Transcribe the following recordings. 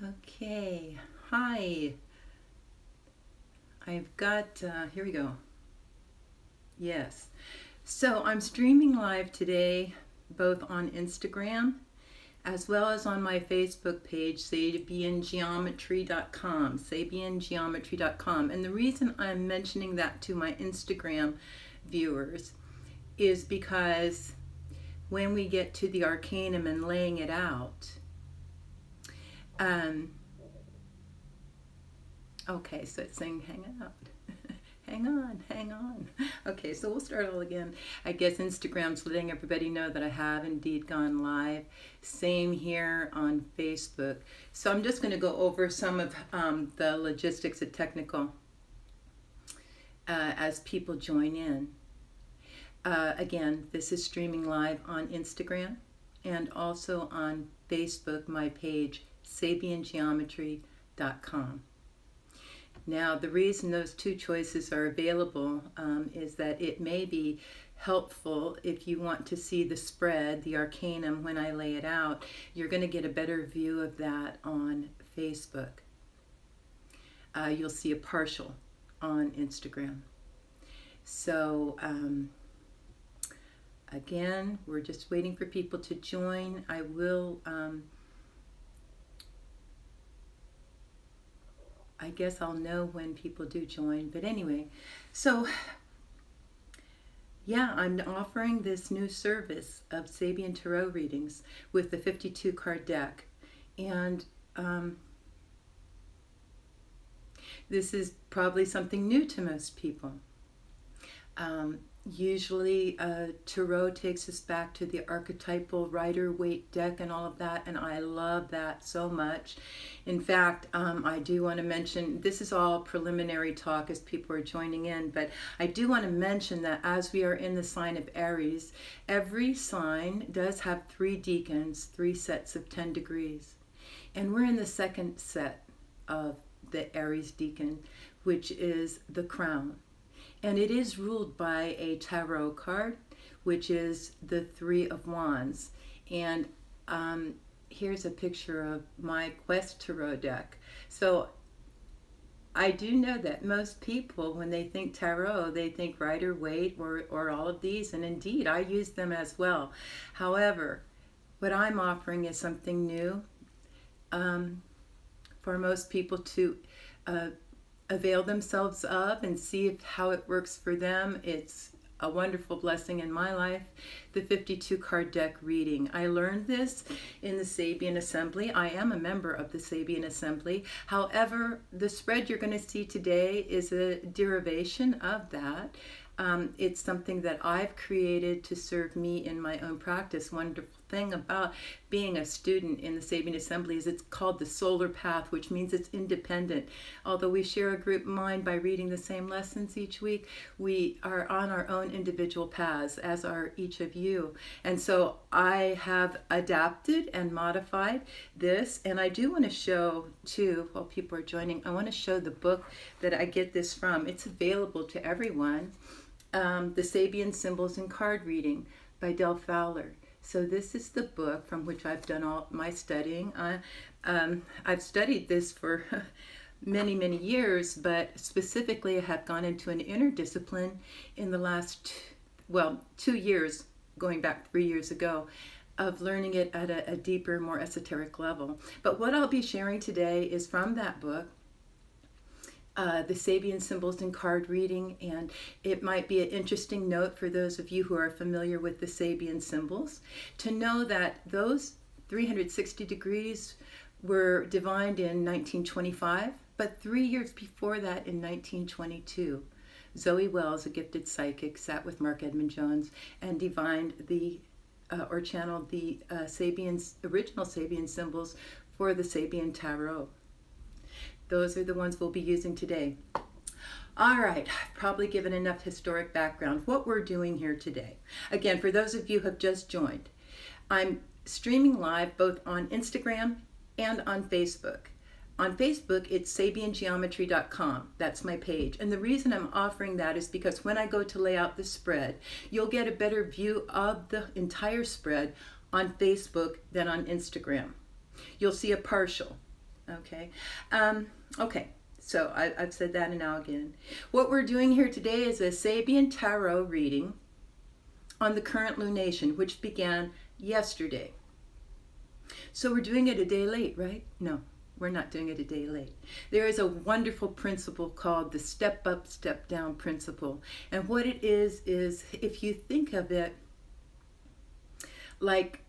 Okay, hi. I've got, here we go. Yes. So I'm streaming live today, both on Instagram as well as on my Facebook page, sabiangeometry.com, sabiangeometry.com. And the reason I'm mentioning that to my Instagram viewers is because when we get to the arcanum and laying it out, um, okay, so it's saying hang out. Hang on, hang on. Okay, so we'll start all again. I guess Instagram's letting everybody know that I have indeed gone live. Same here on Facebook. So I'm just going to go over some of the logistics and technical as people join in. Again, this is streaming live on Instagram and also on Facebook, my page, sabiangeometry.com. Now, the reason those two choices are available is that it may be helpful if you want to see the spread, the arcanum, when I lay it out. You're going to get a better view of that on Facebook. You'll see a partial on Instagram. So, again, we're just waiting for people to join. I will... I guess I'll know when people do join. But anyway, so yeah, I'm offering this new service of Sabian Tarot readings with the 52 card deck. And this is probably something new to most people. Usually Tarot takes us back to the archetypal Rider-Waite deck and all of that, and I love that so much. In fact, I do want to mention, this is all preliminary talk as people are joining in, but I do want to mention that as we are in the sign of Aries, every sign does have 3 decans, 3 sets of 10 degrees. And we're in the second set of the Aries decan, which is the crown. And it is ruled by a tarot card, which is the 3 of Wands. And here's a picture of my Quest Tarot deck. So I do know that most people, when they think tarot, they think Rider-Waite or all of these. And indeed, I use them as well. However, what I'm offering is something new for most people to avail themselves of and see how it works for them. It's a wonderful blessing in my life, the 52 card deck reading. I learned this in the Sabian Assembly. I am a member of the Sabian Assembly. However, the spread you're going to see today is a derivation of that. It's something that I've created to serve me in my own practice. Wonderful thing about being a student in the Sabian Assembly is it's called the solar path, which means it's independent. Although we share a group mind by reading the same lessons each week, we are on our own individual paths, as are each of you. And so I have adapted and modified this, and I do want to show too, while people are joining, I want to show the book that I get this from. It's available to everyone. The Sabian Symbols and Card Reading by Del Fowler. So this is the book from which I've done all my studying. I've studied this for many, many years, but specifically I have gone into an inner discipline in the last, 2 years, going back 3 years ago, of learning it at a deeper, more esoteric level. But what I'll be sharing today is from that book, the Sabian Symbols and Card Reading, and it might be an interesting note for those of you who are familiar with the Sabian symbols to know that those 360 degrees were divined in 1925, but 3 years before that in 1922. Zoe Wells, a gifted psychic, sat with Mark Edmund Jones and divined or channeled the original Sabian symbols for the Sabian Tarot. Those are the ones we'll be using today. All right, I've probably given enough historic background. What we're doing here today. Again, for those of you who have just joined, I'm streaming live both on Instagram and on Facebook. On Facebook, it's sabiangeometry.com. That's my page. And the reason I'm offering that is because when I go to lay out the spread, you'll get a better view of the entire spread on Facebook than on Instagram. You'll see a partial. Okay. Okay. So I've said that and now again. What we're doing here today is a Sabian tarot reading on the current lunation, which began yesterday. So we're doing it a day late, right? No, we're not doing it a day late. There is a wonderful principle called the step up, step down principle. And what it is if you think of it like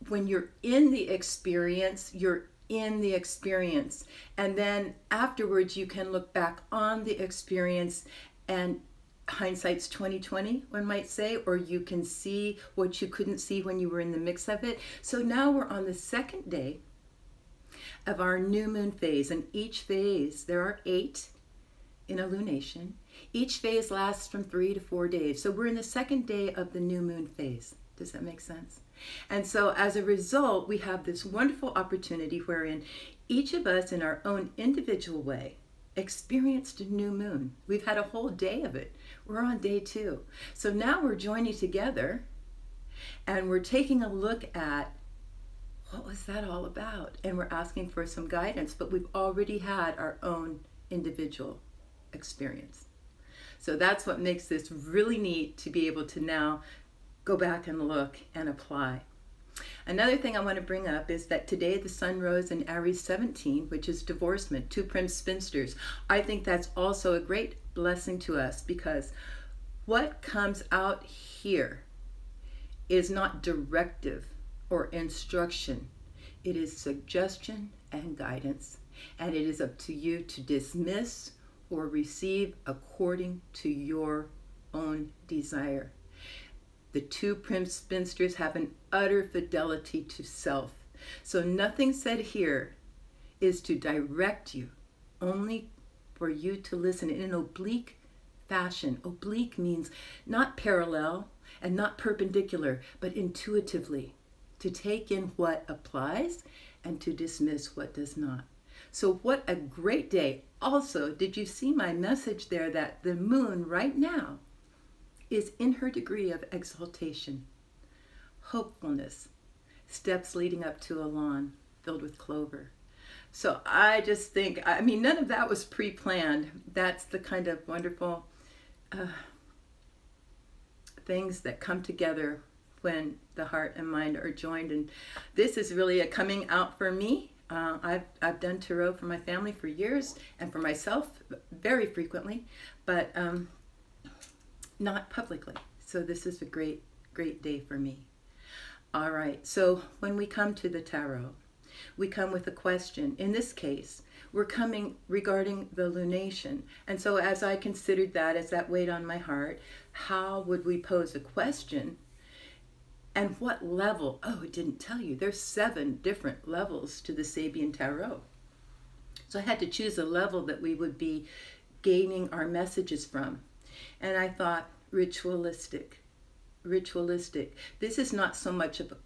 when you're in the experience, you're in the experience. And then afterwards you can look back on the experience, and hindsight's 2020, one might say, or you can see what you couldn't see when you were in the mix of it. So now we're on the second day of our new moon phase, and each phase, there are 8 in a lunation. Each phase lasts from 3 to 4 days. So we're in the second day of the new moon phase. Does that make sense? And so as a result, we have this wonderful opportunity wherein each of us in our own individual way experienced a new moon. We've had a whole day of it. We're on day 2. So now we're joining together and we're taking a look at what was that all about? And we're asking for some guidance, but we've already had our own individual experience. So that's what makes this really neat, to be able to now go back and look and apply. Another thing I want to bring up is that today the sun rose in Aries 17, which is divorcement, 2 prim spinsters. I think that's also a great blessing to us, because what comes out here is not directive or instruction. It is suggestion and guidance, and it is up to you to dismiss or receive according to your own desire. The 2 prim spinsters have an utter fidelity to self. So nothing said here is to direct you, only for you to listen in an oblique fashion. Oblique means not parallel and not perpendicular, but intuitively, to take in what applies and to dismiss what does not. So what a great day. Also, did you see my message there that the moon right now is in her degree of exaltation, hopefulness, steps leading up to a lawn filled with clover. So I just think, none of that was pre-planned. That's the kind of wonderful things that come together when the heart and mind are joined. And this is really a coming out for me. I've done tarot for my family for years, and for myself very frequently, but not publicly. So this is a great, great day for me. All right, so when we come to the tarot, we come with a question. In this case, we're coming regarding the lunation. And so as I considered that, as that weighed on my heart, how would we pose a question? And what level? Oh, it didn't tell you. There's 7 different levels to the Sabian tarot. So I had to choose a level that we would be gaining our messages from. And I thought ritualistic. This is not so much of a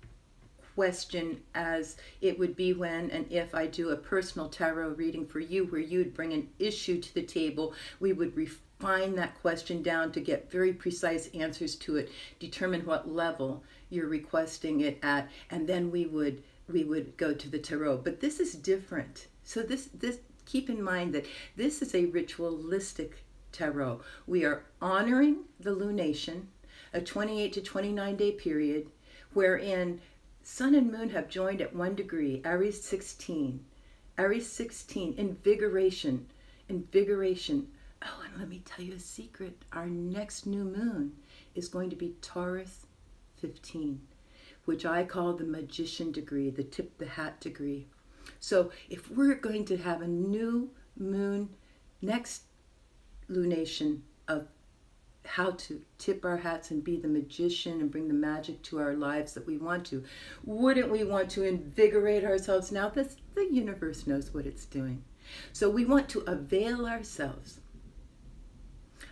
question as it would be when and if I do a personal tarot reading for you, where you'd bring an issue to the table. We would refine that question down to get very precise answers to it, determine what level you're requesting it at, and then we would go to the tarot. But this is different. So this keep in mind that this is a ritualistic tarot. We are honoring the lunation, a 28 to 29 day period wherein sun and moon have joined at 1 degree, Aries 16. Aries 16, invigoration. Oh, and let me tell you a secret. Our next new moon is going to be Taurus 15, which I call the magician degree, the tip the hat degree. So if we're going to have a new moon next lunation of how to tip our hats and be the magician and bring the magic to our lives that we want to, wouldn't we want to invigorate ourselves now? The universe knows what it's doing. So we want to avail ourselves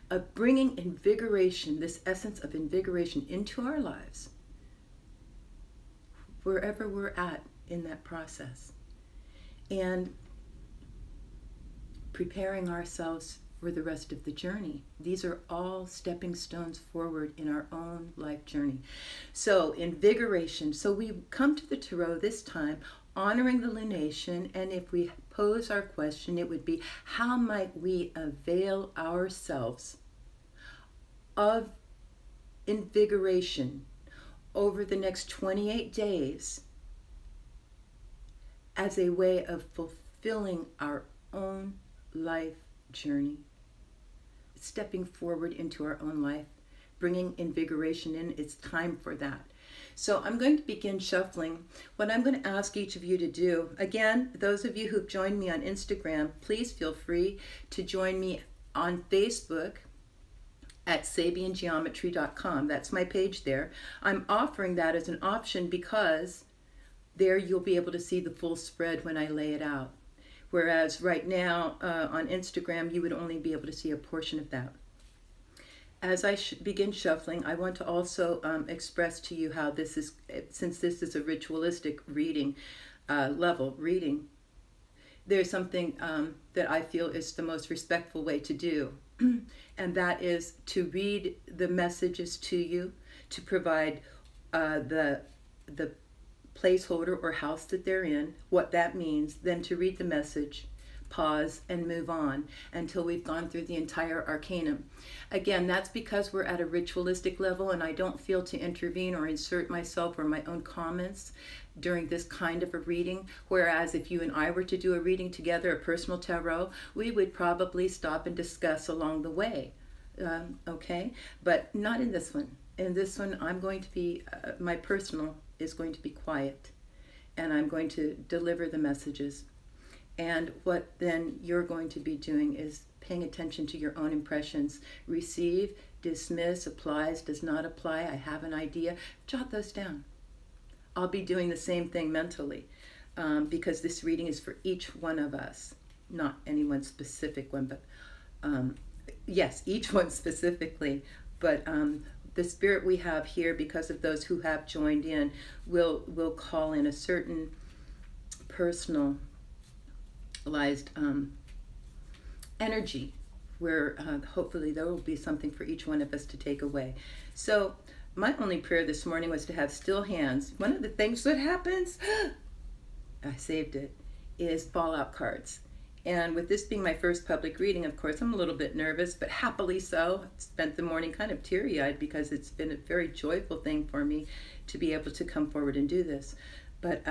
of bringing invigoration, this essence of invigoration, into our lives, wherever we're at in that process, and preparing ourselves for the rest of the journey. These are all stepping stones forward in our own life journey. So invigoration. So we come to the tarot this time honoring the lunation, and if we pose our question, it would be, how might we avail ourselves of invigoration over the next 28 days as a way of fulfilling our own life journey, stepping forward into our own life, bringing invigoration in. It's time for that. So I'm going to begin shuffling. What I'm going to ask each of you to do, again, those of you who've joined me on Instagram, please feel free to join me on Facebook at sabiangeometry.com. That's my page there. I'm offering that as an option because there you'll be able to see the full spread when I lay it out. Whereas right now on Instagram, you would only be able to see a portion of that. As I begin shuffling, I want to also express to you how this is, since this is a ritualistic reading, level reading, there's something that I feel is the most respectful way to do. And that is to read the messages to you, to provide the placeholder or house that they're in, what that means, then to read the message, pause, and move on until we've gone through the entire arcanum. Again, that's because we're at a ritualistic level and I don't feel to intervene or insert myself or my own comments during this kind of a reading. Whereas if you and I were to do a reading together, a personal tarot, we would probably stop and discuss along the way. Okay? But not in this one. In this one, I'm going to be, my personal is going to be quiet. And I'm going to deliver the messages. And what then you're going to be doing is paying attention to your own impressions. Receive, dismiss, applies, does not apply, I have an idea. Jot those down. I'll be doing the same thing mentally because this reading is for each one of us, not any one specific one, but yes, each one specifically. But the spirit we have here, because of those who have joined in, will call in a certain personalized energy where hopefully there will be something for each one of us to take away. So my only prayer this morning was to have still hands. One of the things that happens, I saved it, is fallout cards. And with this being my first public reading, of course, I'm a little bit nervous, but happily so. I spent the morning kind of teary-eyed because it's been a very joyful thing for me to be able to come forward and do this. But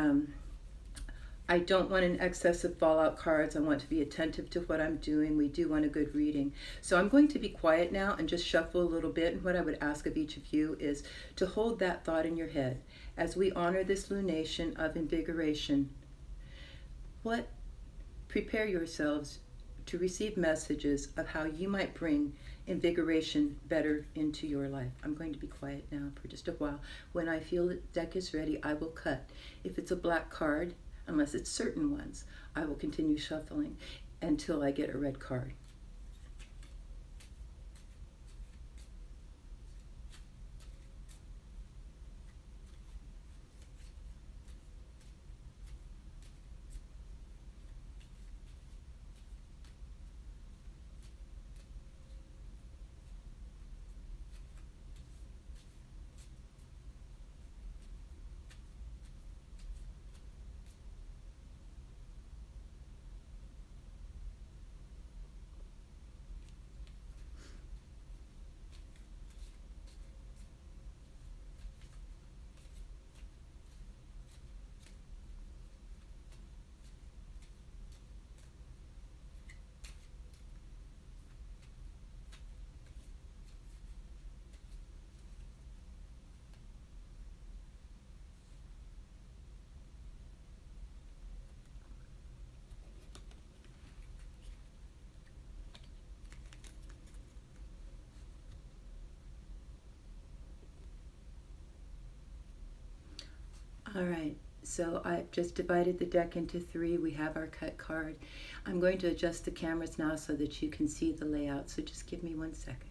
I don't want an excess of fallout cards. I want to be attentive to what I'm doing. We do want a good reading. So I'm going to be quiet now and just shuffle a little bit. And what I would ask of each of you is to hold that thought in your head as we honor this lunation of invigoration. Prepare yourselves to receive messages of how you might bring invigoration better into your life. I'm going to be quiet now for just a while. When I feel the deck is ready, I will cut. If it's a black card, unless it's certain ones, I will continue shuffling until I get a red card. All right, so I've just divided the deck into three. We have our cut card. I'm going to adjust the cameras now so that you can see the layout, so just give me 1 second.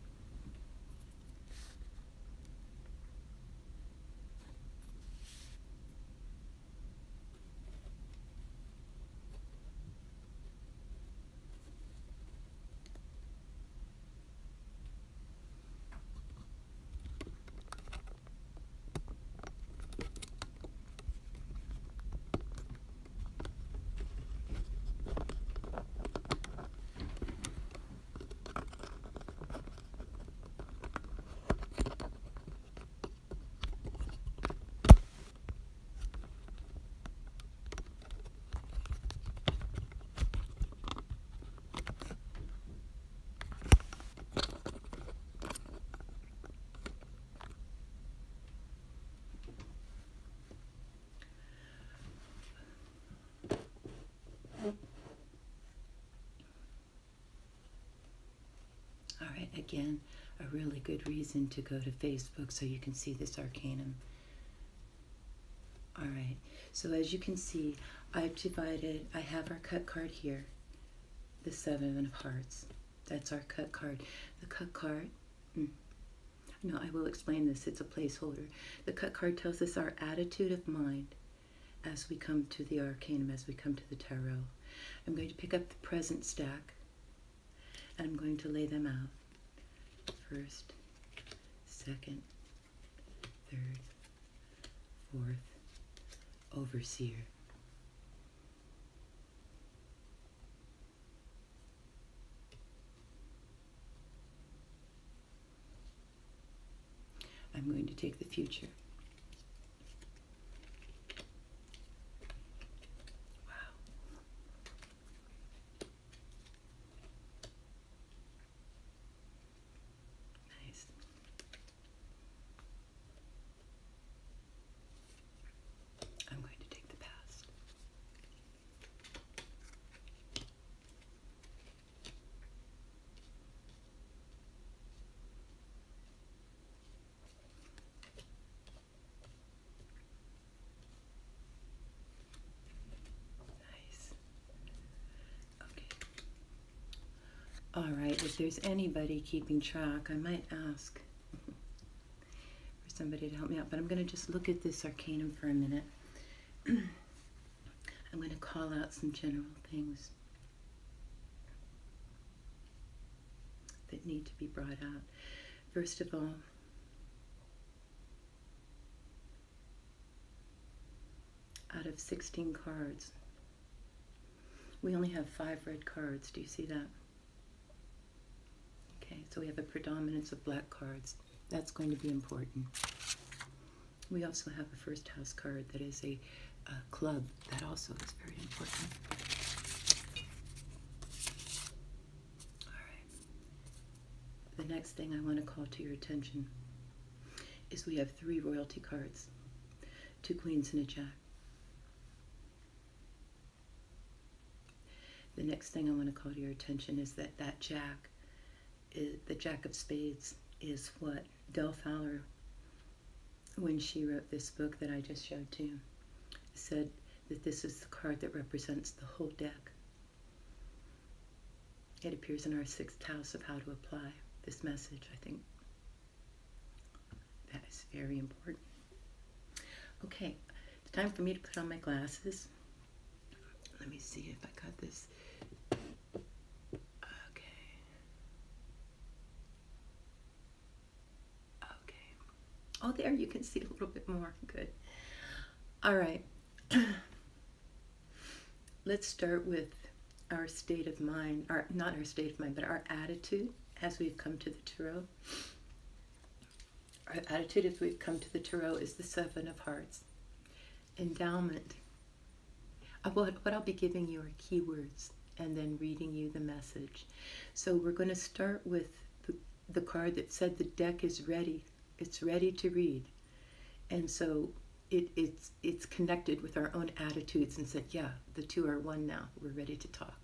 Again, a really good reason to go to Facebook so you can see this arcanum. All right, so as you can see, I have our cut card here, the Seven of Hearts. That's our cut card. The cut card, no, I will explain this, it's a placeholder. The cut card tells us our attitude of mind as we come to the arcanum, as we come to the tarot. I'm going to pick up the present stack, and I'm going to lay them out. First, second, third, fourth, Overseer. I'm going to take the future. Wow. Nice. I'm going to take the past. All right, if there's anybody keeping track, I might ask for somebody to help me out, but I'm going to just look at this arcanum for a minute. I'm going to call out some general things that need to be brought out. First of all, out of 16 cards, we only have 5 red cards. Do you see that? Okay, so we have a predominance of black cards. That's going to be important. We also have a first house card that is a club. That also is very important. All right. The next thing I want to call to your attention is we have 3 royalty cards, 2 queens and a jack. The next thing I want to call to your attention is that jack, the Jack of Spades, is what Del Fowler, when she wrote this book that I just showed to you, said that this is the card that represents the whole deck. It appears in our 6th house of how to apply this message. I think that is very important. Okay, it's time for me to put on my glasses. Let me see if I got this. Oh, there, you can see a little bit more. Good. All right. Let's start with our state of mind, or not our state of mind, but our attitude as we've come to the tarot. Our attitude as we've come to the tarot is the 7 of Hearts. Endowment. What I'll be giving you are keywords and then reading you the message. So we're going to start with the card that said the deck is ready. It's ready to read. And so it's connected with our own attitudes and said, yeah, the two are one now. We're ready to talk.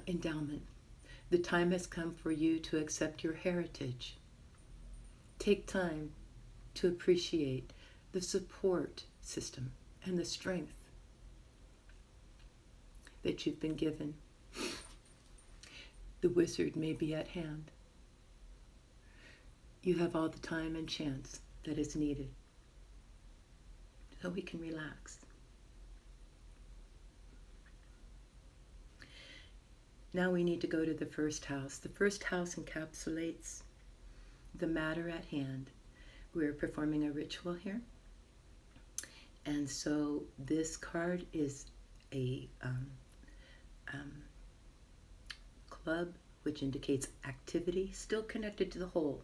Endowment. The time has come for you to accept your heritage. Take time to appreciate the support system and the strength that you've been given. The wizard may be at hand. You have all the time and chance that is needed so we can relax. Now we need to go to the first house. The first house encapsulates the matter at hand. We're performing a ritual here. And so this card is a club, which indicates activity, still connected to the whole.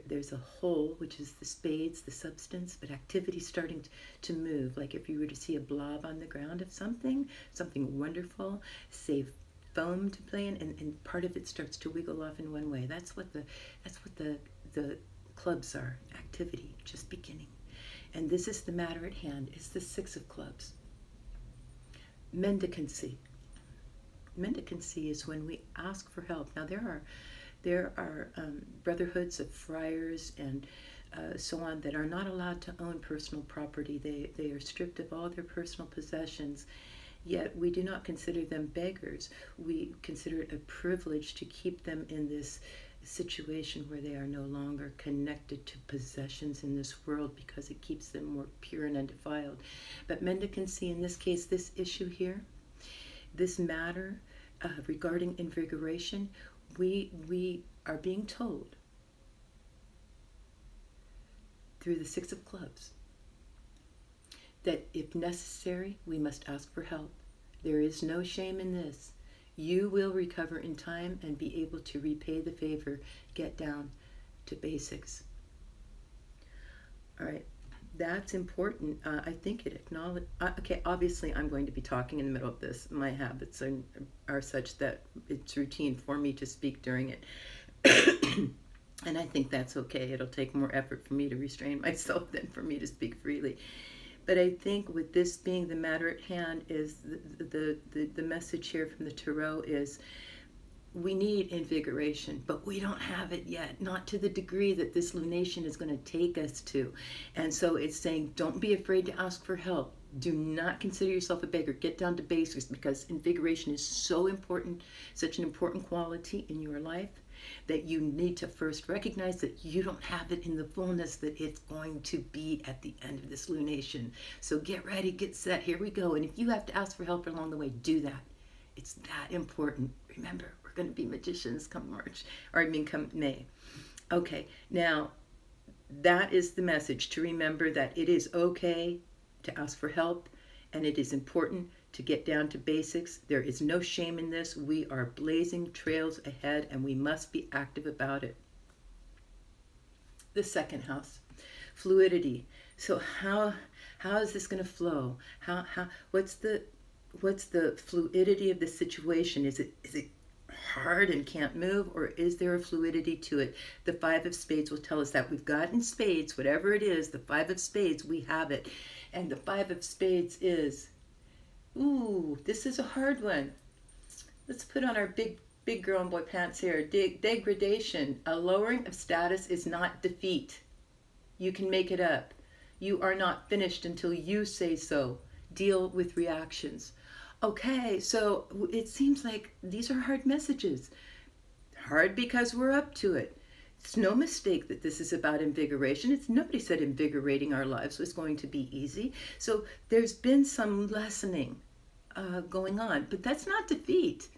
There's a whole, which is the spades, the substance, but activity starting to move. Like if you were to see a blob on the ground of something wonderful, say foam to play in, and part of it starts to wiggle off in one way. That's what the clubs are. Activity, just beginning. And this is the matter at hand. It's the 6 of clubs. Mendicancy. Mendicancy is when we ask for help. Now there There are brotherhoods of friars and so on that are not allowed to own personal property. They are stripped of all their personal possessions. Yet we do not consider them beggars. We consider it a privilege to keep them in this situation where they are no longer connected to possessions in this world because it keeps them more pure and undefiled. But mendicancy, in this case, this issue here, this matter regarding invigoration, we are being told through the Six of Clubs that if necessary, we must ask for help. There is no shame in this. You will recover in time and be able to repay the favor. Get down to basics. All right, that's important. I think it acknowledges. Okay, obviously I'm going to be talking in the middle of this. My habits are such that it's routine for me to speak during it. And I think that's okay. It'll take more effort for me to restrain myself than for me to speak freely. But I think with this being the matter at hand, is the message here from the Tarot is we need invigoration, but we don't have it yet, not to the degree that this lunation is going to take us to. And so it's saying, don't be afraid to ask for help. Do not consider yourself a beggar. Get down to basics, because invigoration is so important, such an important quality in your life, that you need to first recognize that you don't have it in the fullness that it's going to be at the end of this lunation. So get ready, get set, here we go. And if you have to ask for help along the way, do that. It's that important. Remember, we're going to be magicians come March, or I mean come May. Okay, now that is the message, to remember that it is okay to ask for help, and it is important to get down to basics. There is no shame in this. We are blazing trails ahead, and we must be active about it. The second house, fluidity. So how is this going to flow? What's the fluidity of the situation? Is it hard and can't move, or is there a fluidity to it? The Five of Spades will tell us that. We've got in spades, whatever it is, the Five of Spades, we have it. And the Five of Spades is, ooh, this is a hard one. Let's put on our big girl and boy pants here. Degradation. A lowering of status is not defeat. You can make it up. You are not finished until you say so. Deal with reactions. Okay, so it seems like these are hard messages. Hard because we're up to it. It's no mistake that this is about invigoration. Nobody said invigorating our lives was going to be easy. So there's been some lessening going on, but that's not defeat.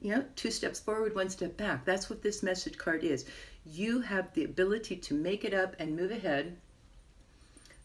You know, 2 steps forward, 1 step back. That's what this message card is. You have the ability to make it up and move ahead.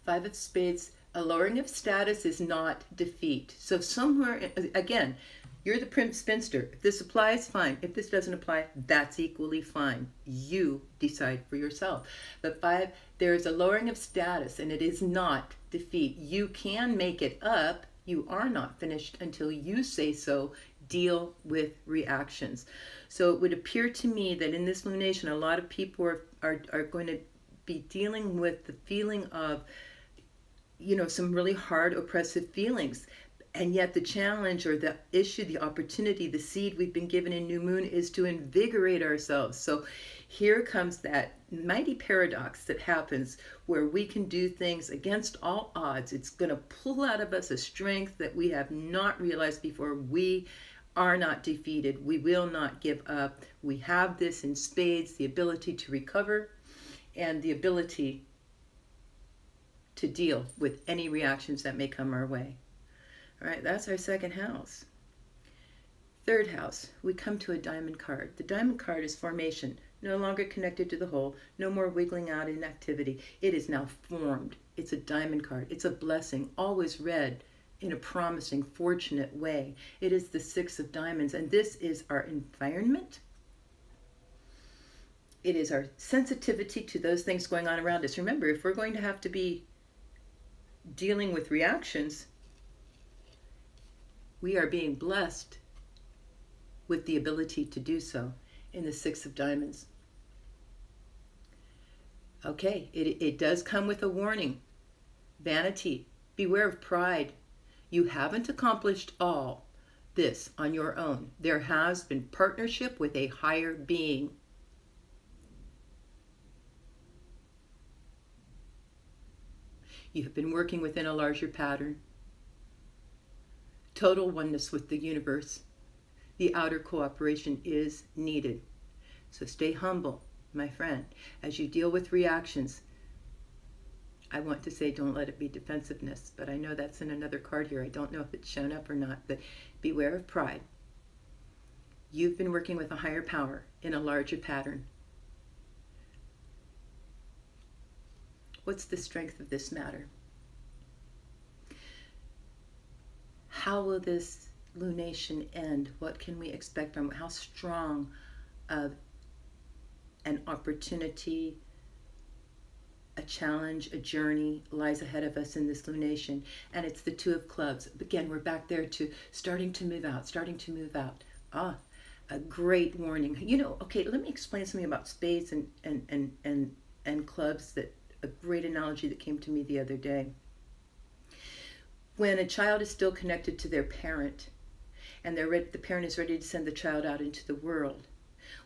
Five of Spades, a lowering of status is not defeat. So somewhere, again, you're the prim spinster. If this applies, fine. If this doesn't apply, that's equally fine. You decide for yourself. But 5, there is a lowering of status, and it is not defeat. You can make it up. You are not finished until you say so. Deal with reactions. So it would appear to me that in this lunation, a lot of people are going to be dealing with the feeling of, you know, some really hard, oppressive feelings. And yet the challenge, or the issue, the opportunity, the seed we've been given in New Moon is to invigorate ourselves. So here comes that mighty paradox that happens where we can do things against all odds. It's going to pull out of us a strength that we have not realized before. We are not defeated. We will not give up. We have this in spades, the ability to recover and the ability to deal with any reactions that may come our way. All right, that's our second house. Third house, we come to a diamond card. The diamond card is formation, no longer connected to the whole, no more wiggling out in activity. It is now formed. It's a diamond card. It's a blessing, always read in a promising, fortunate way. It is the 6 of diamonds, and this is our environment. It is our sensitivity to those things going on around us. Remember, if we're going to have to be dealing with reactions, we are being blessed with the ability to do so in the 6 of diamonds. Okay, it does come with a warning. Vanity, beware of pride. You haven't accomplished all this on your own. There has been partnership with a higher being. You have been working within a larger pattern. Total oneness with the universe. The outer cooperation is needed. So stay humble, my friend. As you deal with reactions, I want to say don't let it be defensiveness, but I know that's in another card here. I don't know if it's shown up or not, but beware of pride. You've been working with a higher power in a larger pattern. What's the strength of this matter? How will this lunation end? What can we expect from it? How strong of an opportunity, a challenge, a journey lies ahead of us in this lunation? And it's the Two of Clubs. Again, we're back there to starting to move out, starting to move out. A great warning. You know, okay, let me explain something about spades and clubs, that a great analogy that came to me the other day. When a child is still connected to their parent, and the parent is ready to send the child out into the world,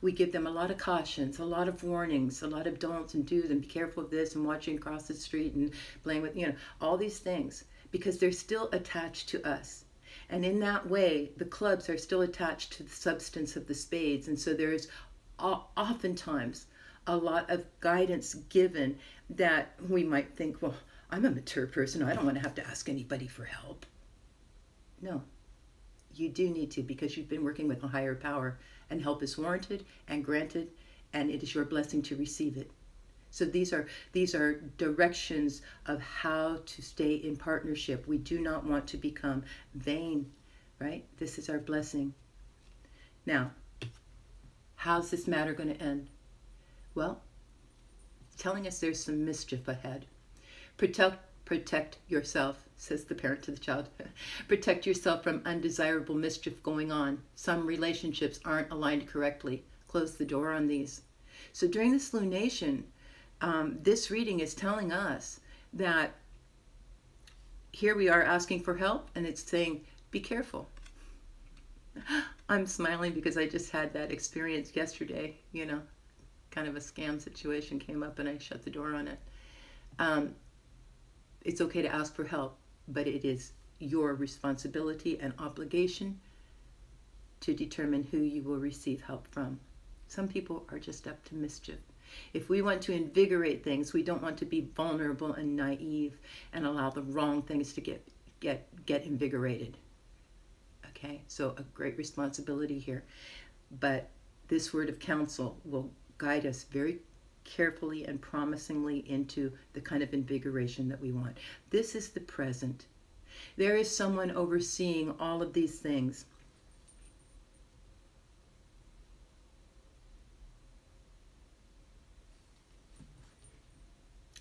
we give them a lot of cautions, a lot of warnings, a lot of don'ts and do's, and be careful of this, and watching across the street, and playing with, all these things, because they're still attached to us. And in that way, the clubs are still attached to the substance of the spades. And so there's oftentimes a lot of guidance given that we might think, well, I'm a mature person. I don't want to have to ask anybody for help. No, you do need to, because you've been working with a higher power, and help is warranted and granted, and it is your blessing to receive it. So these are directions of how to stay in partnership. We do not want to become vain, right? This is our blessing. Now, how's this matter going to end? Well, telling us there's some mischief ahead. Protect yourself, says the parent to the child. Protect yourself from undesirable mischief going on. Some relationships aren't aligned correctly. Close the door on these. So during this lunation, this reading is telling us that here we are asking for help, and it's saying, be careful. I'm smiling because I just had that experience yesterday, kind of a scam situation came up and I shut the door on it. It's okay to ask for help, but it is your responsibility and obligation to determine who you will receive help from. Some people are just up to mischief. If we want to invigorate things, we don't want to be vulnerable and naive and allow the wrong things to get invigorated. Okay, so a great responsibility here. But this word of counsel will guide us very carefully and promisingly into the kind of invigoration that we want. This is the present. There is someone overseeing all of these things.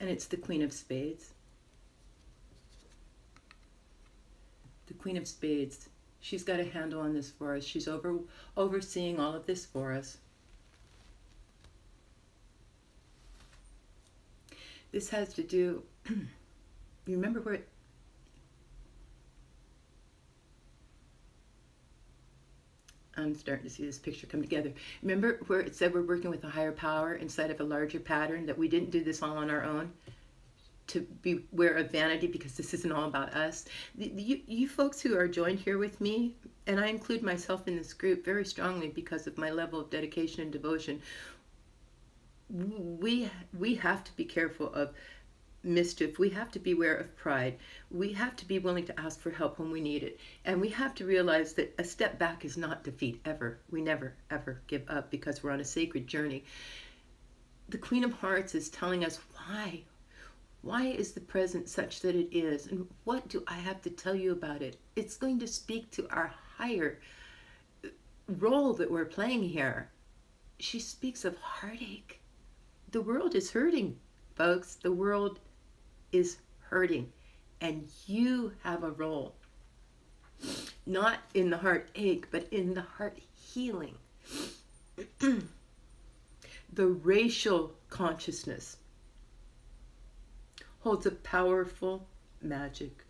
And it's the Queen of Spades. The Queen of Spades. She's got a handle on this for us. She's overseeing all of this for us. This has to do, you remember where I'm starting to see this picture come together. Remember where it said we're working with a higher power inside of a larger pattern, that we didn't do this all on our own? To beware of vanity, because this isn't all about us. You folks who are joined here with me, and I include myself in this group very strongly because of my level of dedication and devotion, we have to be careful of mischief. We have to beware of pride. We have to be willing to ask for help when we need it. And we have to realize that a step back is not defeat, ever. We never, ever give up, because we're on a sacred journey. The Queen of Hearts is telling us why. Why is the present such that it is? And what do I have to tell you about it? It's going to speak to our higher role that we're playing here. She speaks of heartache. The world is hurting, folks. The world is hurting. And you have a role. Not in the heartache, but in the heart healing. The racial consciousness holds a powerful magic.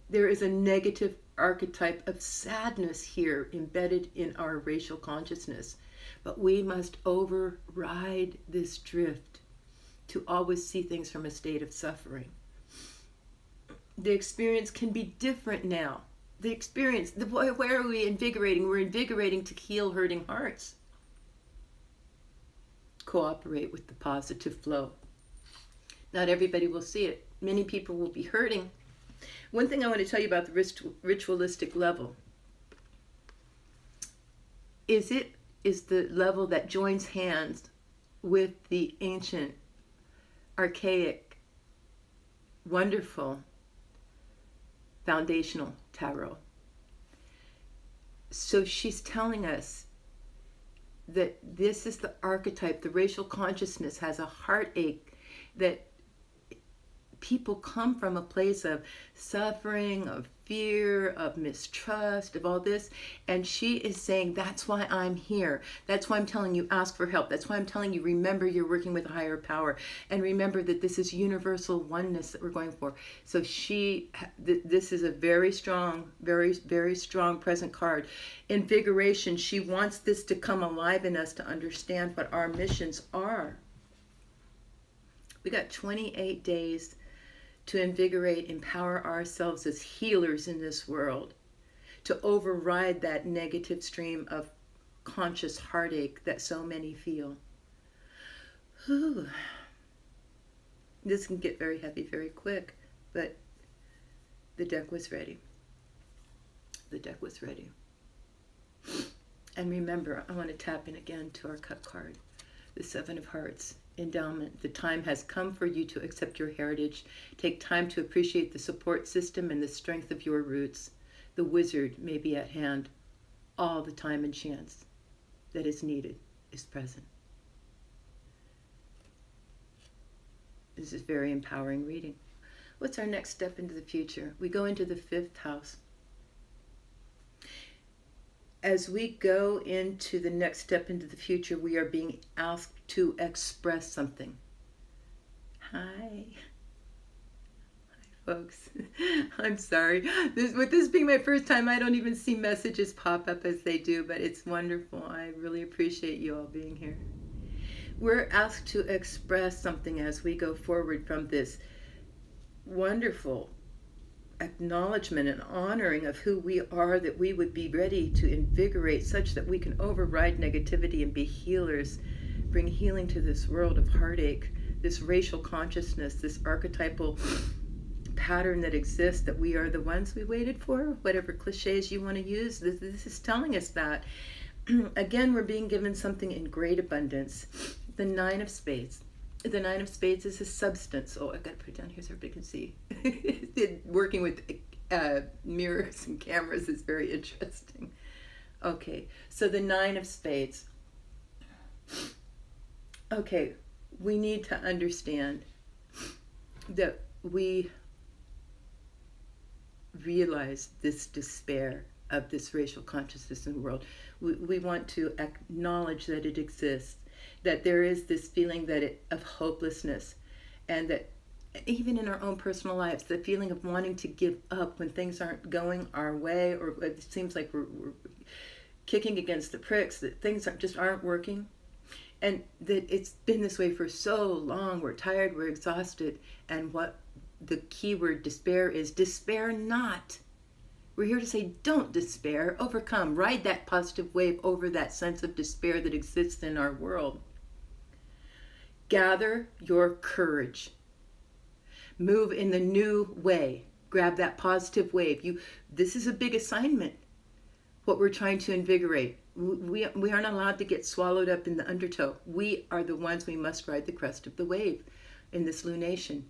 There is a negative archetype of sadness here embedded in our racial consciousness, but we must override this drift to always see things from a state of suffering. The experience can be different now. The experience, where are we invigorating? We're invigorating to heal hurting hearts. Cooperate with the positive flow. Not everybody will see it. Many people will be hurting. One thing I want to tell you about the ritualistic level is it is the level that joins hands with the ancient, archaic, wonderful, foundational tarot. So she's telling us that this is the archetype. The racial consciousness has a heartache, that people come from a place of suffering, of fear, of mistrust, of all this. And she is saying, that's why I'm here. That's why I'm telling you, ask for help. That's why I'm telling you, remember you're working with a higher power. And remember that this is universal oneness that we're going for. So this is a very strong, very, very strong present card. Invigoration, she wants this to come alive in us to understand what our missions are. We got 28 days to invigorate, empower ourselves as healers in this world, to override that negative stream of conscious heartache that so many feel. Whew. This can get very heavy very quick, but the deck was ready. The deck was ready. And remember, I want to tap in again to our cut card, the Seven of Hearts. Endowment. The time has come for you to accept your heritage. Take time to appreciate the support system and the strength of your roots. The wizard may be at hand. All the time and chance that is needed is present. This is very empowering reading. What's our next step into the future? We go into the 5th house. As we go into the next step into the future, we are being asked to express something. Hi. Hi, folks. I'm sorry. With this being my first time, I don't even see messages pop up as they do, but it's wonderful. I really appreciate you all being here. We're asked to express something as we go forward from this wonderful acknowledgement and honoring of who we are, that we would be ready to invigorate such that we can override negativity and be healers, bring healing to this world of heartache, this racial consciousness, this archetypal pattern that exists, that we are the ones we waited for, whatever cliches you want to use. This is telling us that. Again, we're being given something in great abundance. The 9 of Spades. The 9 of Spades is a substance. Oh, I've got to put it down here so everybody can see. Working with mirrors and cameras is very interesting. Okay, so the 9 of Spades. Okay, we need to understand that we realize this despair of this racial consciousness in the world. We want to acknowledge that it exists, that there is this feeling of hopelessness, and that even in our own personal lives, the feeling of wanting to give up when things aren't going our way, or it seems like we're kicking against the pricks, that things just aren't working, and that it's been this way for so long. We're tired, we're exhausted, and what the key word despair is, despair not. We're here to say, don't despair, overcome, ride that positive wave over that sense of despair that exists in our world. Gather your courage. Move in the new way. Grab that positive wave. This is a big assignment, what we're trying to invigorate. We aren't allowed to get swallowed up in the undertow. We are the ones, we must ride the crest of the wave in this lunation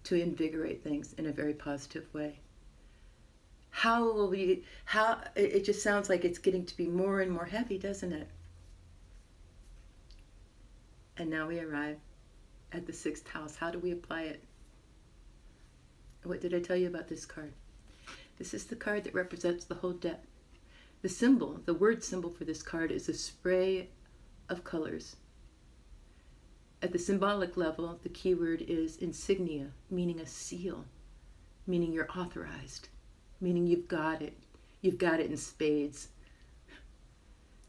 to invigorate things in a very positive way. It just sounds like it's getting to be more and more heavy, doesn't it? And now we arrive at the 6th house. How do we apply it? What did I tell you about this card? This is the card that represents the whole deck. The symbol, the word symbol for this card is a spray of colors. At the symbolic level, the keyword is insignia, meaning a seal, meaning you're authorized, meaning you've got it. You've got it in spades.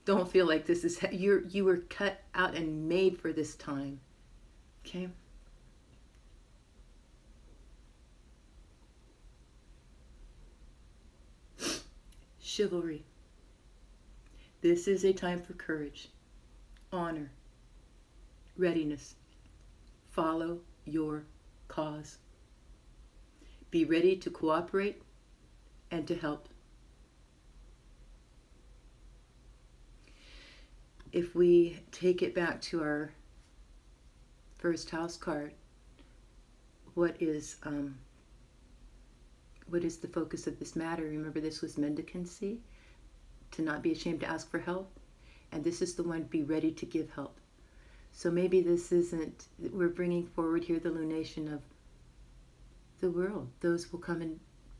Don't feel like this is, you were cut out and made for this time. Okay? Chivalry. This is a time for courage, honor, readiness. Follow your cause. Be ready to cooperate and to help. If we take it back to our first house card, what is the focus of this matter? Remember, this was mendicancy, to not be ashamed to ask for help. And this is the one, be ready to give help. So maybe this isn't, we're bringing forward here the lunation of the world. Those will come and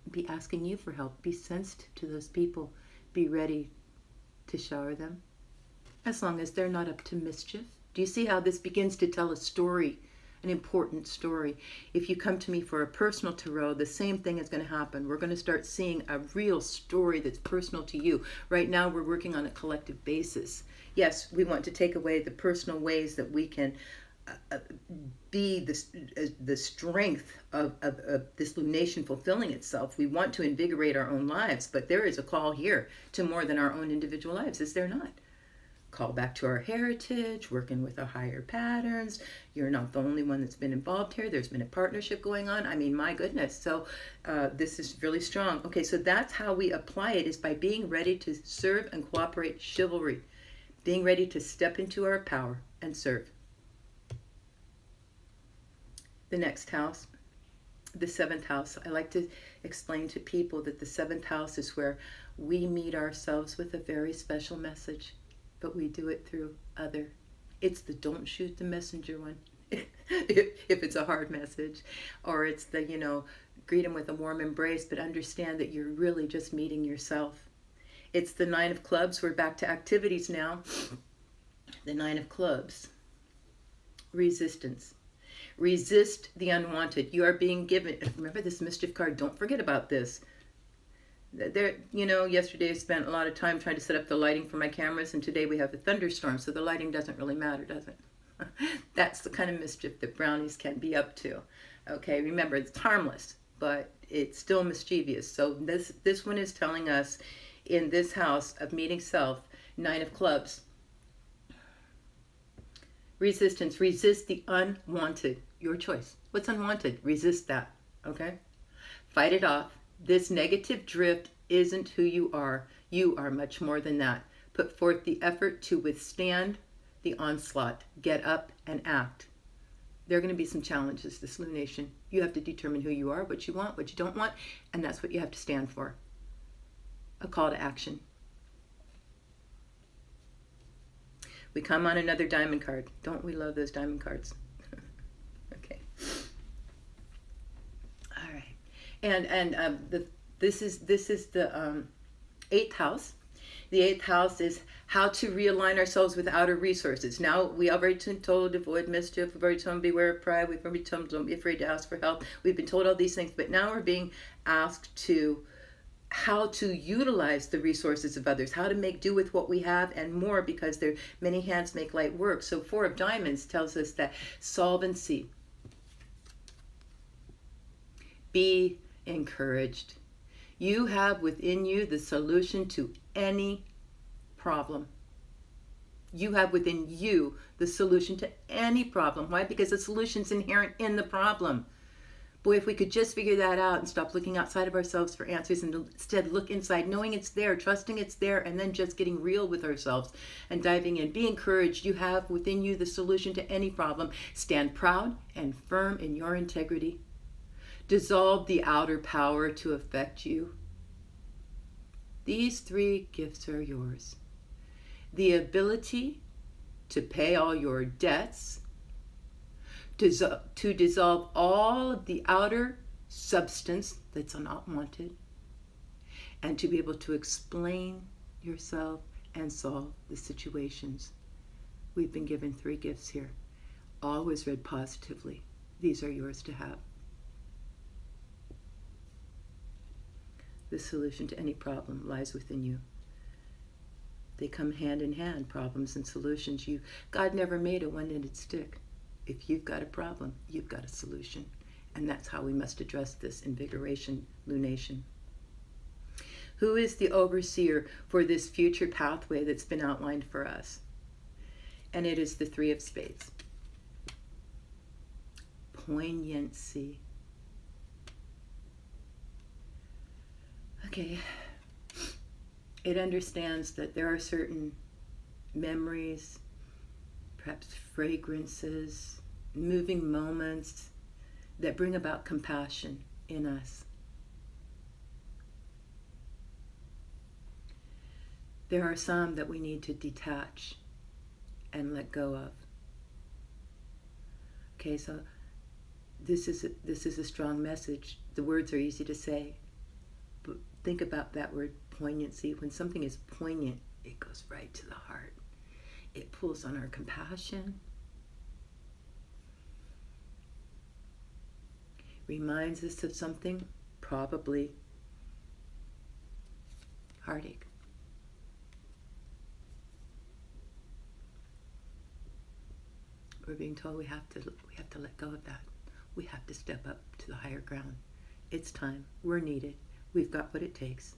be asking you for help. Be sensitive to those people. Be ready to shower them, as long as they're not up to mischief. Do you see how this begins to tell a story, an important story? If you come to me for a personal tarot, the same thing is going to happen. We're going to start seeing a real story that's personal to you. Right now, we're working on a collective basis. Yes, we want to take away the personal ways that we can be the strength of this lunation fulfilling itself. We want to invigorate our own lives, but there is a call here to more than our own individual lives, is there not? Call back to our heritage, working with our higher patterns. You're not the only one that's been involved here. There's been a partnership going on. I mean, my goodness. So this is really strong. Okay, so that's how we apply it, is by being ready to serve and cooperate. Chivalry. Being ready to step into our power and serve. The next house, the seventh house. I like to explain to people that the seventh house is where we meet ourselves with a very special message, but we do it through other. It's the don't shoot the messenger one, if it's a hard message, or it's the, greet them with a warm embrace, but understand that you're really just meeting yourself. It's the Nine of Clubs. We're back to activities now. The Nine of Clubs. Resistance. Resist the unwanted. You are being given, remember this mischief card, don't forget about this. Yesterday I spent a lot of time trying to set up the lighting for my cameras, and today we have a thunderstorm, so the lighting doesn't really matter, does it? That's the kind of mischief that brownies can be up to. Okay, remember, it's harmless, but it's still mischievous. So this one is telling us, in this house of meeting self, Nine of Clubs, resistance. Resist the unwanted. Your choice. What's unwanted? Resist that. Okay? Fight it off. This negative drift isn't who you are. You are much more than that. Put forth the effort to withstand the onslaught. Get up and act. There are going to be some challenges this lunation. You have to determine who you are, what you want, what you don't want, and that's what you have to stand for. A call to action. We come on another diamond card. Don't we love those diamond cards? Okay. All right. And this is the eighth house. The eighth house is how to realign ourselves with outer resources. Now, we already told avoid mischief. We've already told beware of pride. We've already told don't be afraid to ask for help. We've been told all these things, but now we're being asked to how to utilize the resources of others, how to make do with what we have and more, because there many hands make light work. So Four of Diamonds tells us that solvency. Be encouraged. You have within you the solution to any problem. You have within you the solution to any problem. Why? Because the solution's inherent in the problem. Boy, if we could just figure that out and stop looking outside of ourselves for answers and instead look inside, knowing it's there, trusting it's there, and then just getting real with ourselves and diving in. Be encouraged. You have within you the solution to any problem. Stand proud and firm in your integrity. Dissolve the outer power to affect you. These three gifts are yours. The ability to pay all your debts, to dissolve all of the outer substance that's not wanted, and to be able to explain yourself and solve the situations. We've been given three gifts here. Always read positively. These are yours to have. The solution to any problem lies within you. They come hand in hand, problems and solutions. God never made a one-ended stick. If you've got a problem, you've got a solution. And that's how we must address this invigoration lunation. Who is the overseer for this future pathway that's been outlined for us? And it is the Three of Spades. Poignancy. Okay. It understands that there are certain memories, perhaps fragrances, moving moments that bring about compassion in us. There are some that we need to detach and let go of. Okay, so this is a strong message. The words are easy to say, but think about that word poignancy. When something is poignant, it goes right to the heart. It pulls on our compassion, reminds us of something, probably heartache. We're being told we have to let go of that. We have to step up to the higher ground. It's time. We're needed. We've got what it takes.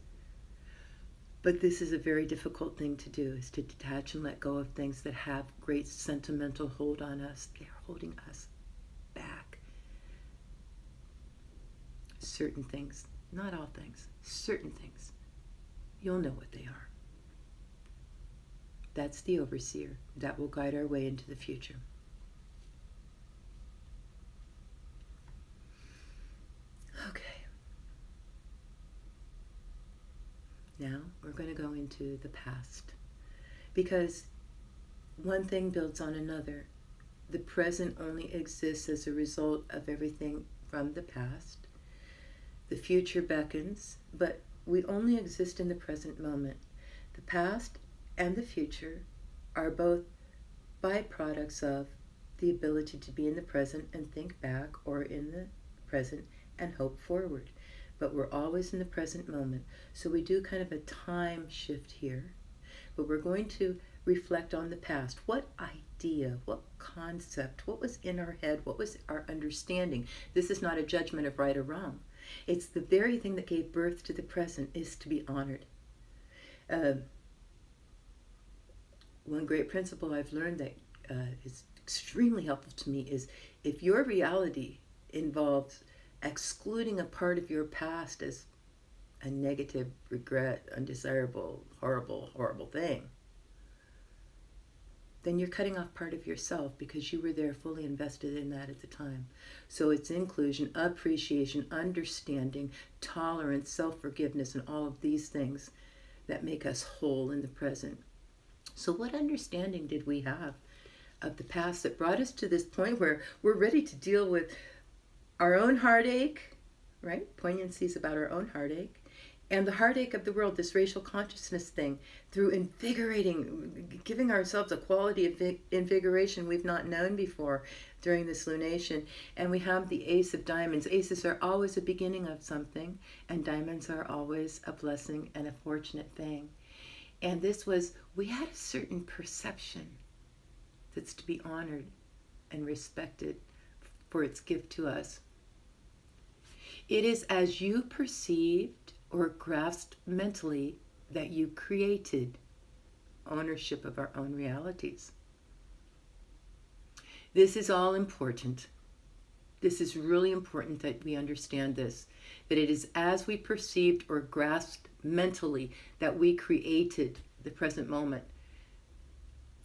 But this is a very difficult thing to do, is to detach and let go of things that have great sentimental hold on us. They're holding us back. Certain things, not all things, certain things. You'll know what they are. That's the overseer. That will guide our way into the future. Okay. Now we're going to go into the past, because one thing builds on another. The present only exists as a result of everything from the past. The future beckons, but we only exist in the present moment. The past and the future are both byproducts of the ability to be in the present and think back, or in the present and hope forward. But we're always in the present moment. So we do kind of a time shift here. But we're going to reflect on the past. What idea, what concept, what was in our head, what was our understanding? This is not a judgment of right or wrong. It's the very thing that gave birth to the present is to be honored. One great principle I've learned that is extremely helpful to me is, if your reality involves excluding a part of your past as a negative, regret, undesirable, horrible thing, then you're cutting off part of yourself, because you were there fully invested in that at the time. So it's inclusion, appreciation, understanding, tolerance, self-forgiveness, and all of these things that make us whole in the present. So what understanding did we have of the past that brought us to this point where we're ready to deal with our own heartache, right? Poignancy is about our own heartache, and the heartache of the world, this racial consciousness thing, through invigorating, giving ourselves a quality of invigoration we've not known before during this lunation. And we have the Ace of Diamonds. Aces are always a beginning of something, and diamonds are always a blessing and a fortunate thing. And this was, we had a certain perception that's to be honored and respected for its gift to us. It is as you perceived or grasped mentally that you created ownership of our own realities. This is all important. This is really important that we understand this, that it is as we perceived or grasped mentally that we created the present moment.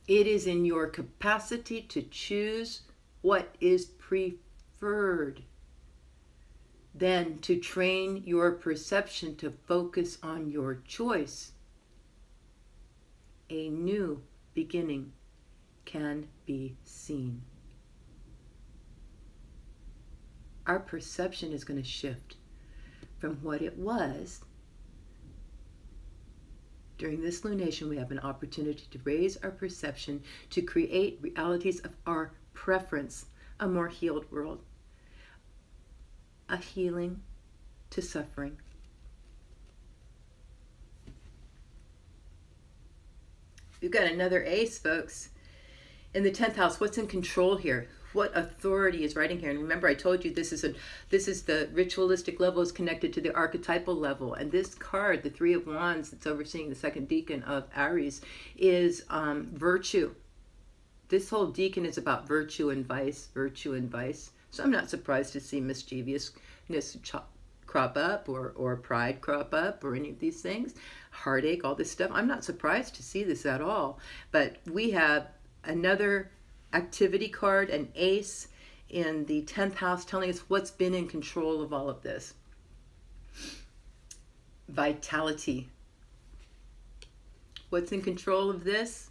It is in your capacity to choose what is preferred, then to train your perception to focus on your choice. A new beginning can be seen. Our perception is going to shift from what it was. During this lunation, we have an opportunity to raise our perception, to create realities of our preference, a more healed world, a healing to suffering. We've got another ace, folks. In the 10th house, what's in control here? what authority is riding here? And remember, I told you this is the ritualistic level is connected to the archetypal level, and this card, the Three of Wands, that's overseeing the second decan of Aries, is virtue. This whole decan is about virtue and vice, virtue and vice. So I'm not surprised to see mischievousness crop up, or pride crop up, or any of these things, heartache, all this stuff. I'm not surprised to see this at all. But we have another activity card, an ace in the 10th house, telling us what's been in control of all of this. Vitality. What's in control of this?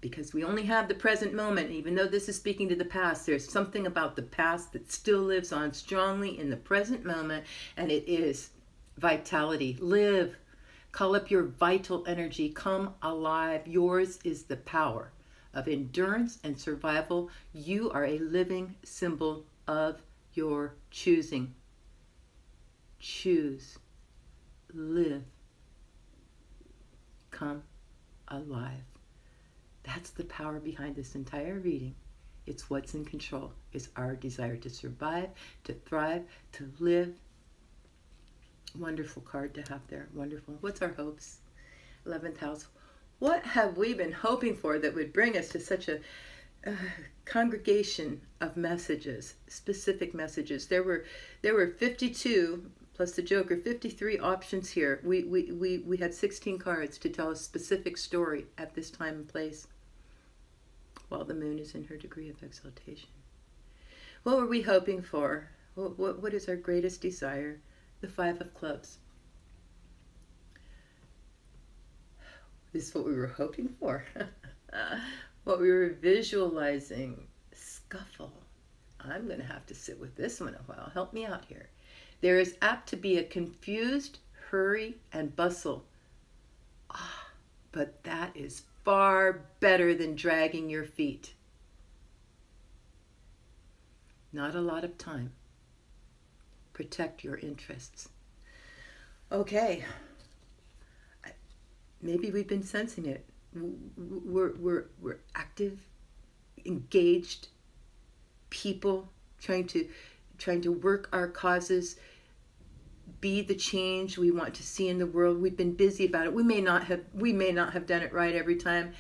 Because we only have the present moment. Even though this is speaking to the past, there's something about the past that still lives on strongly in the present moment, and it is vitality. Live. Call up your vital energy. Come alive. Yours is the power of endurance and survival. You are a living symbol of your choosing. Choose. Live. Come alive. That's the power behind this entire reading. It's what's in control. It's our desire to survive, to thrive, to live. Wonderful card to have there. Wonderful. What's our hopes? 11th house. What have we been hoping for that would bring us to such a congregation of messages, specific messages? There were 52 plus the Joker, 53 options here. We had 16 cards to tell a specific story at this time and place, while the moon is in her degree of exaltation. What were we hoping for? What is our greatest desire? The 5 of clubs. This is what we were hoping for. What we were visualizing. Scuffle. I'm going to have to sit with this one a while. Help me out here. There is apt to be a confused hurry and bustle. But that is far better than dragging your feet. Not a lot of time. Protect your interests. Okay. Maybe we've been sensing it. We're active, engaged people trying to work our causes, be the change we want to see in the world. We've been busy about it. We may not have done it right every time.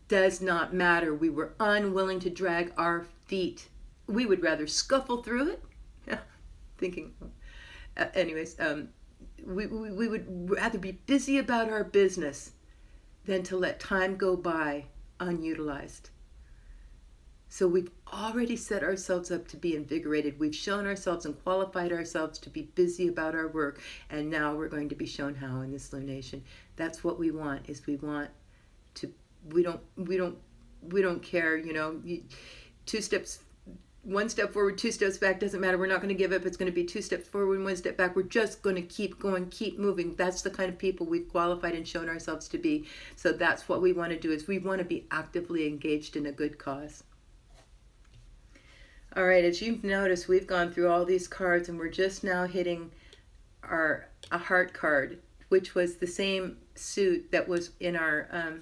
Does not matter. We were unwilling to drag our feet. We would rather scuffle through it. Thinking, anyways, we would rather be busy about our business than to let time go by unutilized. So we've already set ourselves up to be invigorated. We've shown ourselves and qualified ourselves to be busy about our work, and now we're going to be shown how in this lunation. That's what we want. We don't care, one step forward, 2 steps back, doesn't matter. We're not going to give up. It's going to be 2 steps forward, 1 step back. We're just going to keep going, keep moving. That's the kind of people we've qualified and shown ourselves to be. So that's what we want to do, is we want to be actively engaged in a good cause. All right, as you've noticed, we've gone through all these cards, and we're just now hitting a heart card, which was the same suit that was in our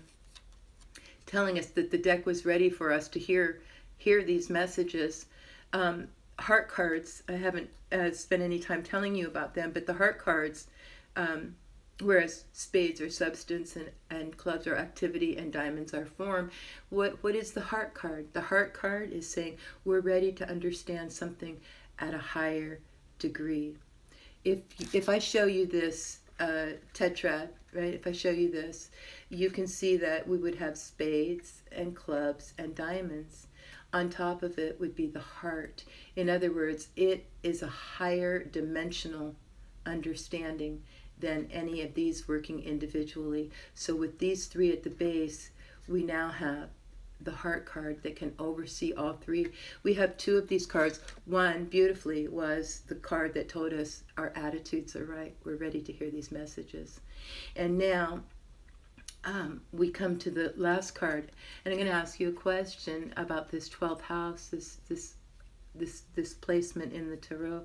telling us that the deck was ready for us to hear these messages. Heart cards, I haven't spent any time telling you about them, but the heart cards, whereas spades are substance and clubs are activity and diamonds are form, what is the heart card? The heart card is saying we're ready to understand something at a higher degree. If I show you this tetrad, right? If I show you this, you can see that we would have spades and clubs and diamonds. On top of it would be the heart. In other words, it is a higher dimensional understanding than any of these working individually. So with these 3 at the base, we now have the heart card that can oversee all 3. We have 2 of these cards. One, beautifully, was the card that told us our attitudes are right. We're ready to hear these messages. And now we come to the last card, and I'm going to ask you a question about this 12th house, this placement in the tarot.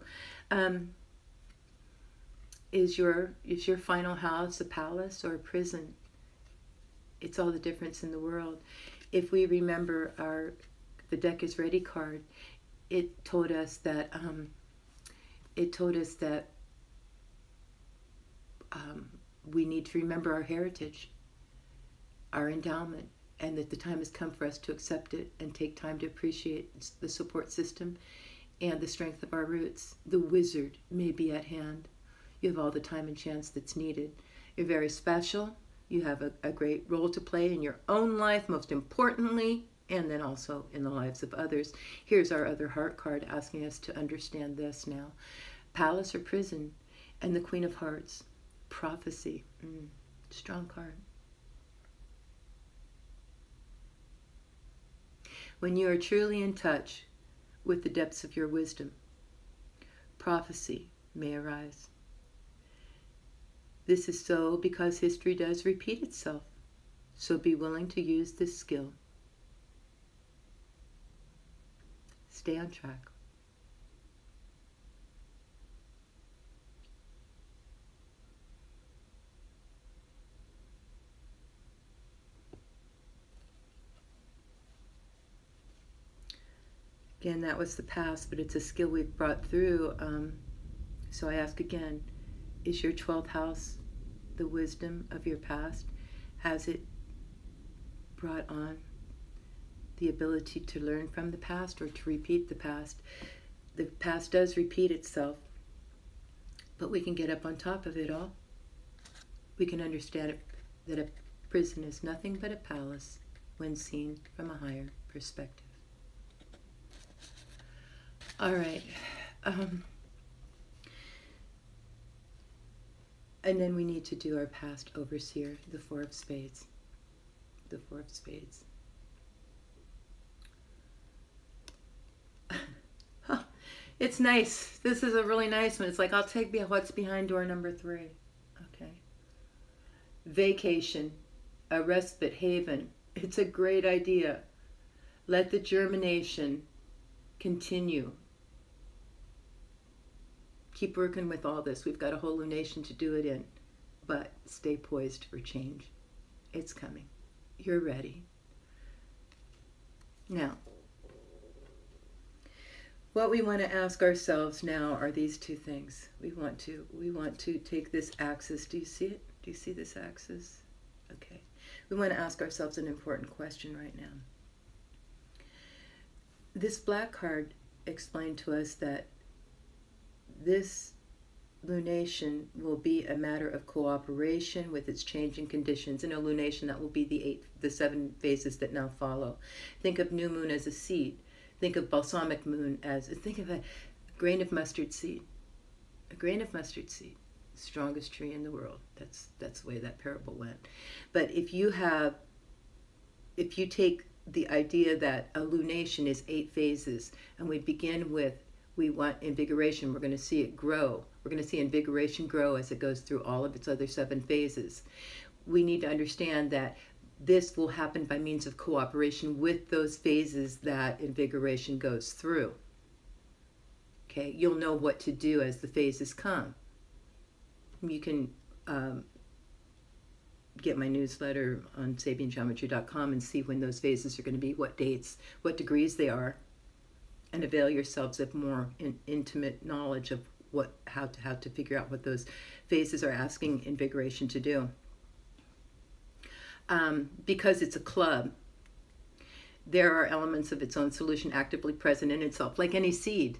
Is your final house a palace or a prison? It's all the difference in the world. If we remember our the deck is ready card, it told us that we need to remember our heritage, our endowment, and that the time has come for us to accept it and take time to appreciate the support system and the strength of our roots. The wizard may be at hand. You have all the time and chance that's needed. You're very special. You have a great role to play in your own life, most importantly, and then also in the lives of others. Here's our other heart card asking us to understand this now. Palace or prison, and the Queen of Hearts. Prophecy. Strong card. When you are truly in touch with the depths of your wisdom, prophecy may arise. This is so because history does repeat itself, so be willing to use this skill. Stay on track. Again, that was the past, but it's a skill we've brought through. So I ask again, is your 12th house the wisdom of your past? Has it brought on the ability to learn from the past or to repeat the past? The past does repeat itself, but we can get up on top of it all. We can understand that a prison is nothing but a palace when seen from a higher perspective. All right. And then we need to do our past overseer, the Four of Spades. The Four of Spades. It's nice. This is a really nice one. It's like, I'll take what's behind door number 3. Okay. Vacation, a respite haven. It's a great idea. Let the germination continue. Keep working with all this. We've got a whole lunation to do it in. But stay poised for change. It's coming. You're ready. Now, what we want to ask ourselves now are these two things. We want to take this axis. Do you see it? Do you see this axis? Okay. We want to ask ourselves an important question right now. This black card explained to us that this lunation will be a matter of cooperation with its changing conditions. In a lunation, that will be the 7 phases that now follow. Think of new moon as a seed. Think of balsamic moon think of a grain of mustard seed. A grain of mustard seed, the strongest tree in the world. That's the way that parable went. But if you take the idea that a lunation is 8 phases, and we begin with, we want invigoration, we're going to see it grow. We're going to see invigoration grow as it goes through all of its other 7 phases. We need to understand that this will happen by means of cooperation with those phases that invigoration goes through. Okay, you'll know what to do as the phases come. You can get my newsletter on sabiangeometry.com and see when those phases are going to be, what dates, what degrees they are, and avail yourselves of more intimate knowledge of how to figure out what those phases are asking invigoration to do. Because it's a club, there are elements of its own solution actively present in itself, like any seed.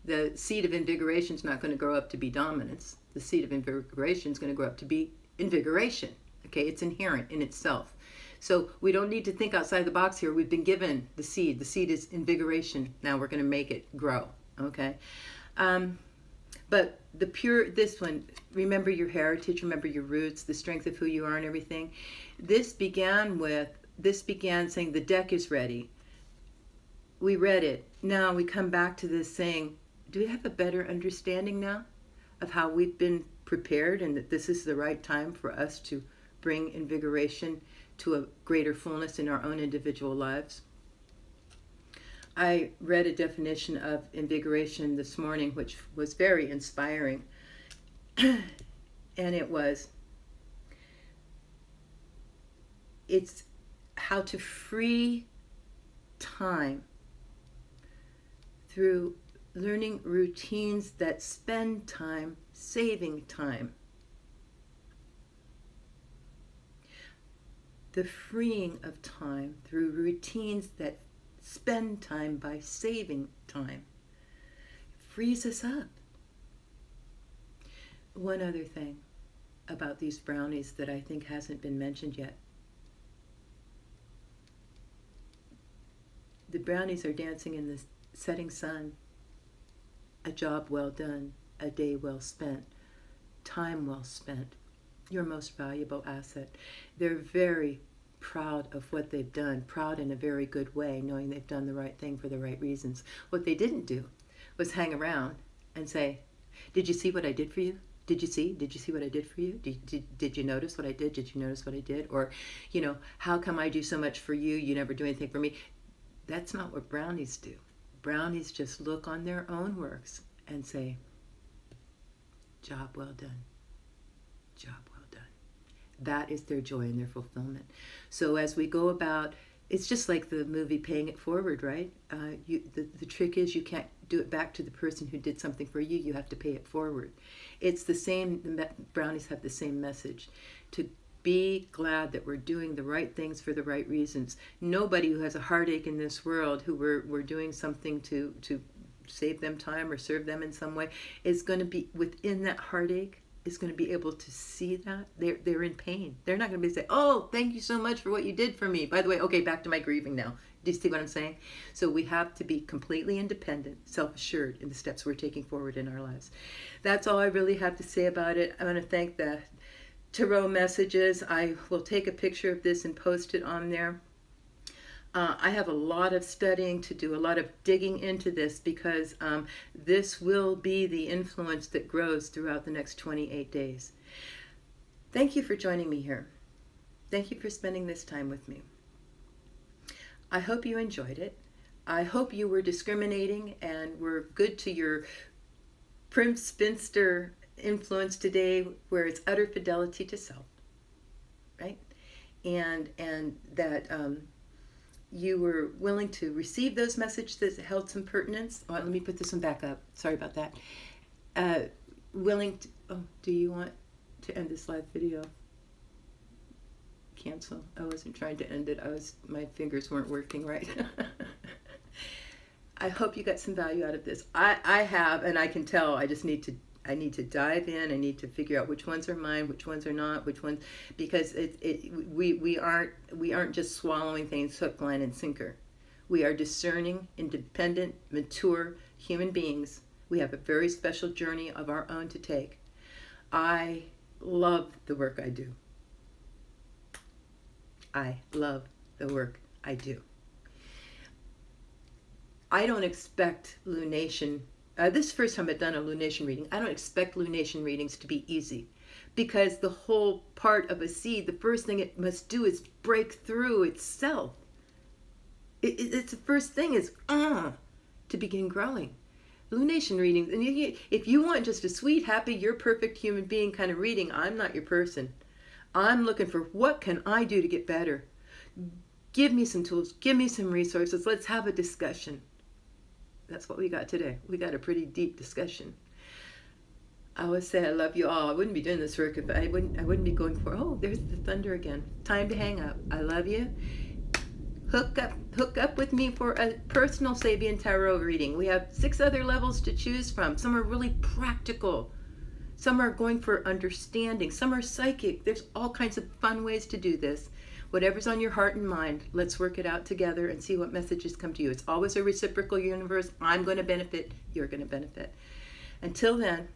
The seed of invigoration is not going to grow up to be dominance. The seed of invigoration is going to grow up to be invigoration. Okay, it's inherent in itself. So we don't need to think outside the box here. We've been given the seed. The seed is invigoration. Now we're going to make it grow. Okay. But this one, remember your heritage, remember your roots, the strength of who you are and everything. This began saying the deck is ready. We read it. Now we come back to this saying, do we have a better understanding now of how we've been prepared and that this is the right time for us to bring invigoration to a greater fullness in our own individual lives? I read a definition of invigoration this morning, which was very inspiring. And it's how to free time through learning routines that spend time saving time. The freeing of time through routines that spend time by saving time frees us up. One other thing about these brownies that I think hasn't been mentioned yet. The brownies are dancing in the setting sun. A job well done, a day well spent, time well spent, your most valuable asset. They're very proud of what they've done, proud in a very good way, knowing they've done the right thing for the right reasons. What they didn't do was hang around and say, did you see what I did for you? Did you see? Did you see what I did for you? Did you notice what I did? Did you notice what I did? Or, how come I do so much for you? You never do anything for me. That's not what brownies do. Brownies just look on their own works and say, job well done. Job well done. That is their joy and their fulfillment. So as we go about, it's just like the movie Paying It Forward, right? The trick is you can't do it back to the person who did something for you. You have to pay it forward. It's the same, the brownies have the same message. To be glad that we're doing the right things for the right reasons. Nobody who has a heartache in this world, who we're doing something to save them time or serve them in some way, is going to be within that heartache, is going to be able to see that they're in pain. They're not going to be say, oh, thank you so much for what you did for me. By the way, okay, back to my grieving now. Do you see what I'm saying? So we have to be completely independent, self-assured in the steps we're taking forward in our lives. That's all I really have to say about it. I want to thank the tarot messages. I will take a picture of this and post it on there. I have a lot of studying to do, a lot of digging into this, because this will be the influence that grows throughout the next 28 days. Thank you for joining me here. Thank you for spending this time with me. I hope you enjoyed it. I hope you were discriminating and were good to your prim spinster influence today, where it's utter fidelity to self, right? And that you were willing to receive those messages that held some pertinence. Oh, let me put this one back up. Sorry about that. Willing to, do you want to end this live video? Cancel. I wasn't trying to end it. My fingers weren't working right. I hope you got some value out of this. I have, and I can tell. I need to dive in. I need to figure out which ones are mine, which ones are not, which ones, because we aren't just swallowing things hook, line, and sinker. We are discerning, independent, mature human beings. We have a very special journey of our own to take. I love the work I do. I love the work I do. I don't expect lunation. This is the first time I've done a lunation reading. I don't expect lunation readings to be easy, because the whole part of a seed, the first thing it must do is break through itself. It's the first thing is to begin growing. Lunation readings, and if you want just a sweet, happy, you're perfect human being kind of reading, I'm not your person. I'm looking for, what can I do to get better? Give me some tools, give me some resources, let's have a discussion. That's what we got today. We got a pretty deep discussion. I always say I love you all. I wouldn't be doing this work if I wouldn't be going for, there's the thunder again. Time to hang up. I love you. Hook up with me for a personal Sabian tarot reading. We have 6 other levels to choose from. Some are really practical. Some are going for understanding. Some are psychic. There's all kinds of fun ways to do this. Whatever's on your heart and mind, let's work it out together and see what messages come to you. It's always a reciprocal universe. I'm going to benefit. You're going to benefit. Until then,